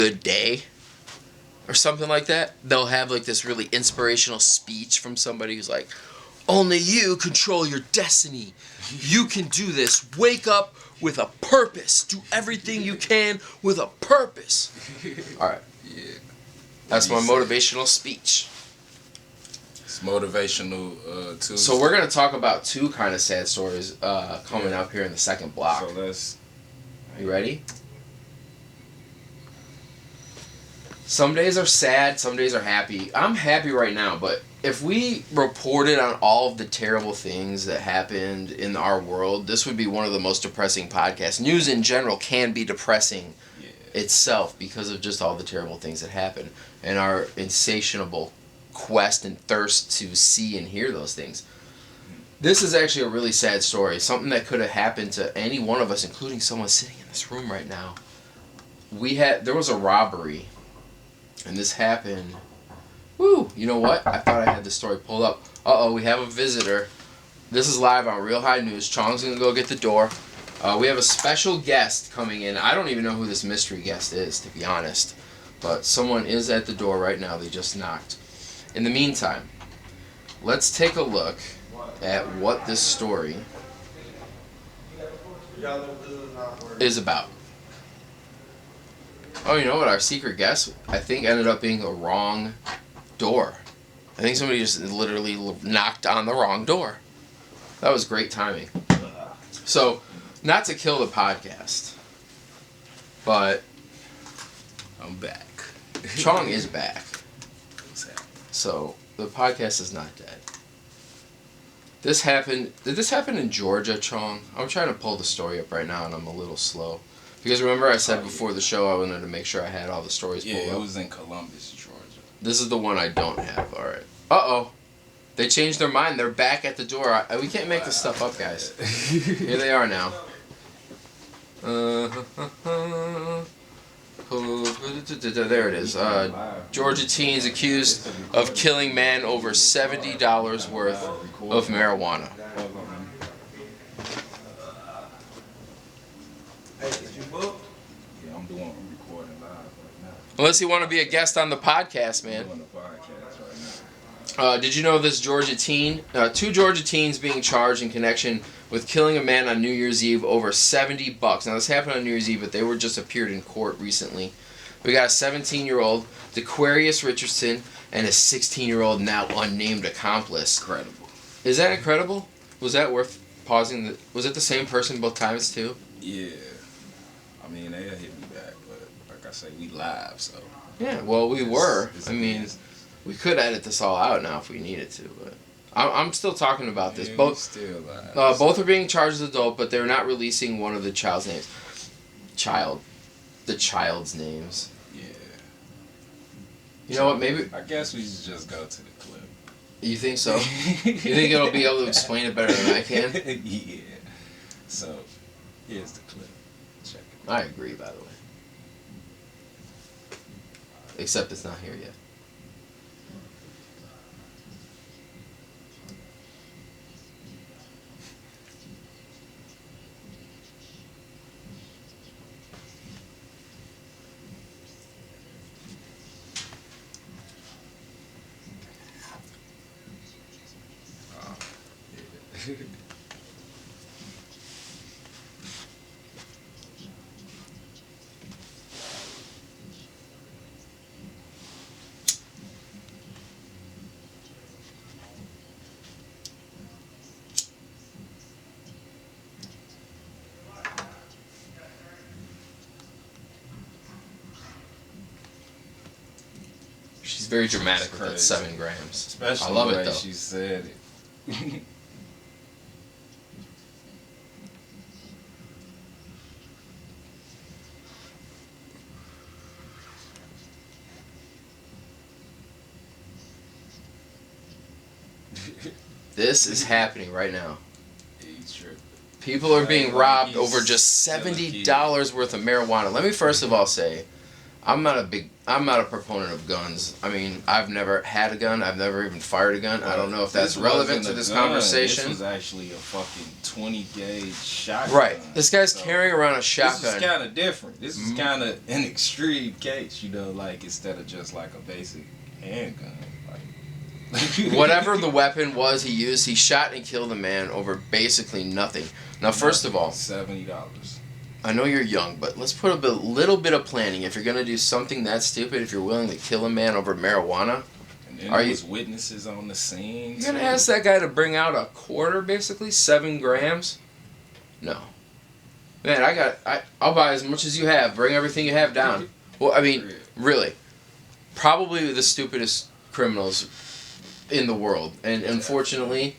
good day or something like that, they'll have like this really inspirational speech from somebody who's like, only you control your destiny. You can do this. Wake up with a purpose. Do everything you can with a purpose. All right. Yeah. That's my motivational speech. It's motivational too. So we're going to talk about two kind of sad stories coming up here in the second block. So let's... You ready? Some days are sad, some days are happy. I'm happy right now, but if we reported on all of the terrible things that happened in our world, this would be one of the most depressing podcasts. News in general can be depressing itself because of just all the terrible things that happen and our insatiable quest and thirst to see and hear those things. This is actually a really sad story, something that could have happened to any one of us, including someone sitting in this room right now. There was a robbery, and this happened. Woo! You know what? I thought I had the story pulled up. Uh-oh, we have a visitor. This is live on Real High News. Chong's gonna go get the door. We have a special guest coming in. I don't even know who this mystery guest is, to be honest. But someone is at the door right now. They just knocked. In the meantime, let's take a look at what this story is about. Oh, you know what? Our secret guest, I think, ended up being a wrong door. I think somebody just literally knocked on the wrong door. That was great timing. So, not to kill the podcast, but I'm back. Chong is back. So, the podcast is not dead. This happened... Did this happen in Georgia, Chong? I'm trying to pull the story up right now, and I'm a little slow. Because remember I said before the show I wanted to make sure I had all the stories pulled up? Yeah, it was in Columbus, Georgia. This is the one I don't have. All right. Uh-oh. They changed their mind. They're back at the door. We can't make this stuff up, guys. Here they are now. There it is. Georgia teens accused of killing man over $70 worth of marijuana. Yeah, I'm recording live right now. Unless you want to be a guest on the podcast, man. I'm on the podcast right now. Did you know this Georgia teen? Two Georgia teens being charged in connection with killing a man on New Year's Eve over $70. Now this happened on New Year's Eve, but they were just appeared in court recently. We got a 17-year-old, DeQuarius Richardson, and a 16-year-old now unnamed accomplice. Incredible. Is that incredible? Was that worth pausing? Was it the same person both times too? Yeah. I mean, they hit me back, but like I say, we live, so. Yeah, well, we were. I mean, we could edit this all out now if we needed to, but I'm still talking about this. Yeah, both still live. Both are being charged as adult, but they're not releasing one of the child's names. The child's names. Yeah. You know what? Maybe I guess we should just go to the clip. You think so? You think it'll be able to explain it better than I can? Yeah. So, here's the clip. Check it. I agree, by the way. Except it's not here yet. Yeah. She's very dramatic with that 7 grams. Especially I love the it way though. she said it. This is happening right now. He's tripping. People are being robbed over just $70 worth of marijuana. Let me first of all say, I'm not a proponent of guns. I mean, I've never had a gun. I've never even fired a gun. I don't know if that's relevant to this conversation. This was actually a fucking 20 gauge shotgun. Right. This guy's carrying around a shotgun. This is kind of different. This is kind of an extreme case, you know, like instead of just like a basic handgun. Like whatever the weapon was he used, he shot and killed a man over basically nothing. Now, first of all, $70. I know you're young, but let's put little bit of planning. If you're gonna do something that stupid, if you're willing to kill a man over marijuana, and then there was witnesses on the scene. You're gonna ask that guy to bring out a quarter, basically 7 grams? No, man. I'll buy as much as you have. Bring everything you have down. Well, I mean, really, probably the stupidest criminals in the world, and unfortunately,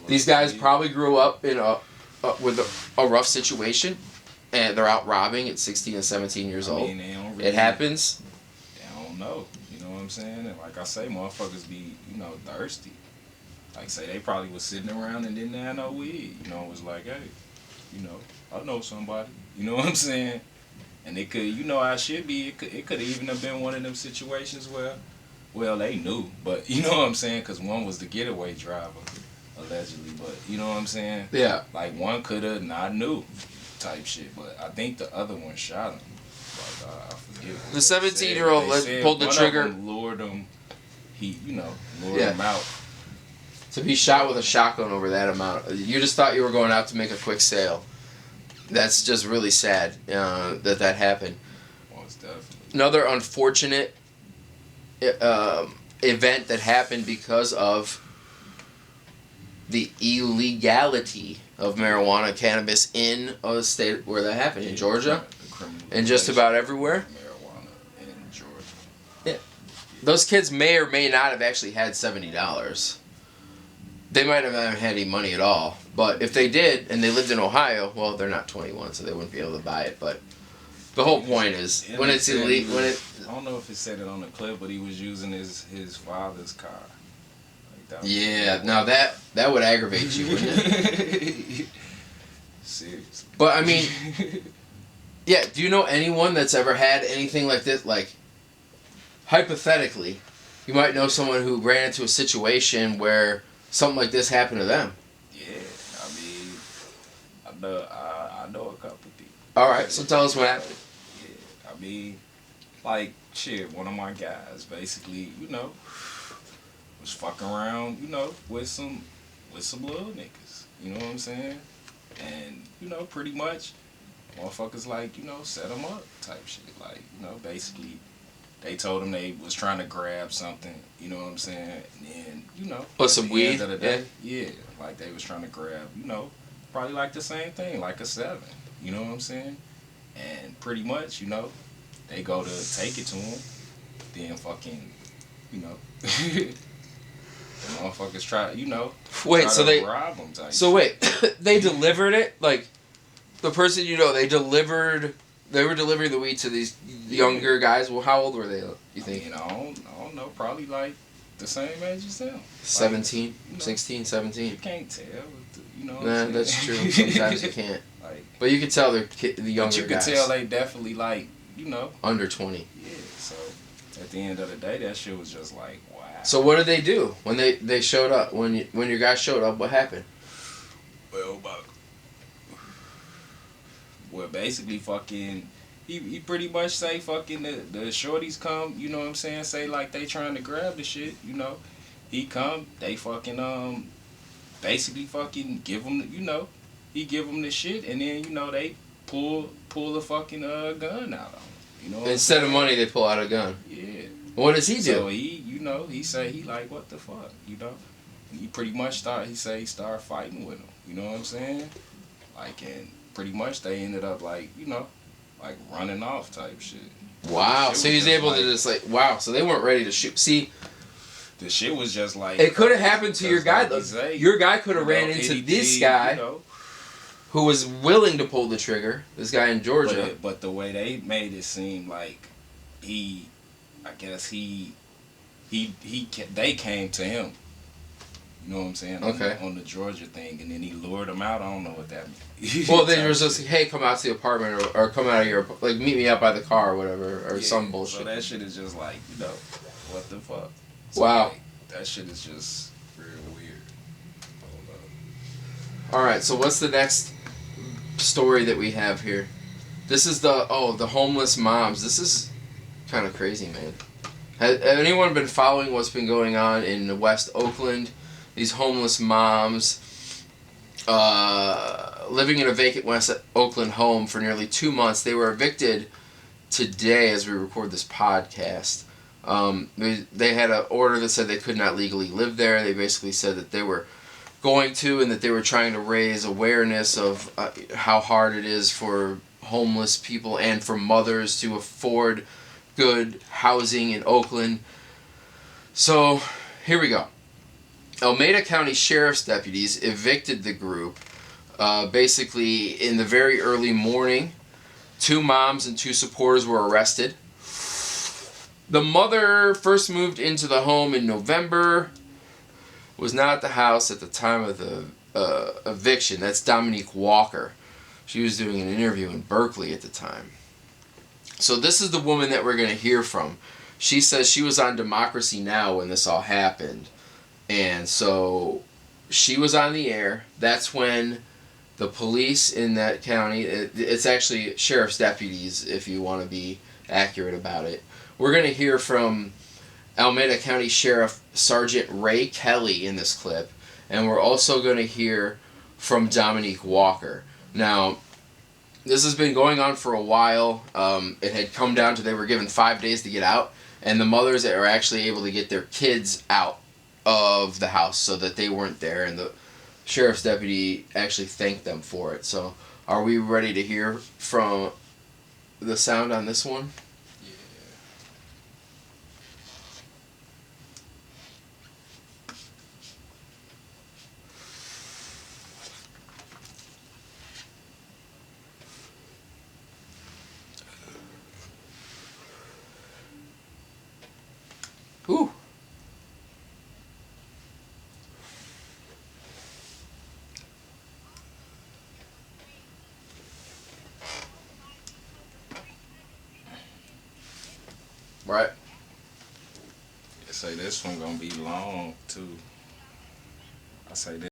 these guys probably grew up in with a rough situation, and they're out robbing at 16 and 17 years old. They don't it happens. They don't know. You know what I'm saying? And like I say, motherfuckers be, you know, thirsty. Like say they probably was sitting around and didn't have no weed. You know, it was like, hey, you know, I know somebody. You know what I'm saying? And it could, you know how it should be. It could even have been one of them situations where, well, they knew, but you know what I'm saying? Because one was the getaway driver. Allegedly, but you know what I'm saying? Yeah. Like one could have not knew type shit, but I think the other one shot him. Like I forget. The 17-year-old pulled the trigger. One of them lured him. Lured him out. To be shot with a shotgun over that amount, you just thought you were going out to make a quick sale. That's just really sad that happened. Most definitely. Another unfortunate event that happened because of the illegality of marijuana, cannabis in a state where that happened, in Georgia, and just about everywhere. Marijuana in Georgia. Yeah. Those kids may or may not have actually had $70. They might have not had any money at all. But if they did, and they lived in Ohio, well, they're not 21, so they wouldn't be able to buy it. But the whole point is, when it's illegal, I don't know if it said it on the clip, but he was using his father's car. Yeah, now that would aggravate you, wouldn't it? Seriously. But I mean, yeah. Do you know anyone that's ever had anything like this? Like, hypothetically, you might know someone who ran into a situation where something like this happened to them. Yeah, I mean, I know a couple people. All right, so tell us what happened. Yeah, I mean, like shit. One of my guys, basically, you know, was fucking around, you know, with some little niggas. You know what I'm saying? And, you know, pretty much, motherfuckers like, you know, set them up type shit. Like, you know, basically, they told him they was trying to grab something. You know what I'm saying? And then, you know, some weed. End of the day, yeah, like they was trying to grab, you know, probably like the same thing, like a 7. You know what I'm saying? And pretty much, you know, they go to take it to him, then fucking, you know. The motherfuckers try, you know. Wait, so they rob them type so wait, they delivered it? Like, the person you know, they were delivering the weed to these younger guys. Well, how old were they, you think? I don't know, probably like the same age as them. 17, like, you know, 16, 17. You can't tell, you know. Nah, that's true. Sometimes you can't. Like, but you can tell they're the younger guys. But you can tell they definitely like, you know. Under 20. Yeah, so at the end of the day, that shit was just like, wow. So what did they do when they showed up? When your guy showed up, what happened? Well, basically, fucking, he pretty much say fucking the shorties come, you know what I'm saying? Say like they trying to grab the shit, you know. He come, they fucking basically fucking give him, you know, he give them the shit, and then you know they pull a fucking gun out on him. You know. Instead of money, they pull out a gun. Yeah. What does he do? So you know, he say he like, what the fuck, you know? And he pretty much he started fighting with him. You know what I'm saying? Like, and pretty much they ended up like, you know, like running off type shit. Wow. So he was able to just like, wow. So they weren't ready to shoot. See, the shit was just like. It could have happened to your guy. Like your guy could have ran into this guy, you know, who was willing to pull the trigger. This guy in Georgia. But the way they made it seem like they came to him. You know what I'm saying? Okay. On the Georgia thing, and then he lured them out. I don't know what that means. Well, then it was just, hey, come out to the apartment, or come out of your, like, meet me out by the car, or whatever, or some bullshit. So that shit is just like, what the fuck? So Wow. like, that shit is just real weird. Hold up. All right, so what's the next story that we have here? This is the homeless moms. This is kind of crazy, man. Has anyone been following what's been going on in West Oakland? These homeless moms living in a vacant West Oakland home for nearly 2 months. They were evicted today as we record this podcast. They had an order that said they could not legally live there. They basically said that they were going to, and that they were trying to raise awareness of how hard it is for homeless people and for mothers to afford good housing in Oakland. So here we go. Alameda County Sheriff's deputies evicted the group basically in the very early morning. 2 moms and 2 supporters were arrested. The mother first moved into the home in November, was not at the house at the time of the eviction. That's Dominique Walker. She was doing an interview in Berkeley at the time. So this is the woman that we're going to hear from. She says she was on Democracy Now! When this all happened. And so she was on the air. That's when the police in that county, it's actually sheriff's deputies if you want to be accurate about it. We're going to hear from Alameda County Sheriff Sergeant Ray Kelly in this clip. And we're also going to hear from Dominique Walker. Now, this has been going on for a while. It had come down to they were given 5 days to get out. And the mothers that are actually able to get their kids out of the house so that they weren't there, and the sheriff's deputy actually thanked them for it. So are we ready to hear from the sound on this one? Ooh. Right. They say this one gonna be long too. I say this.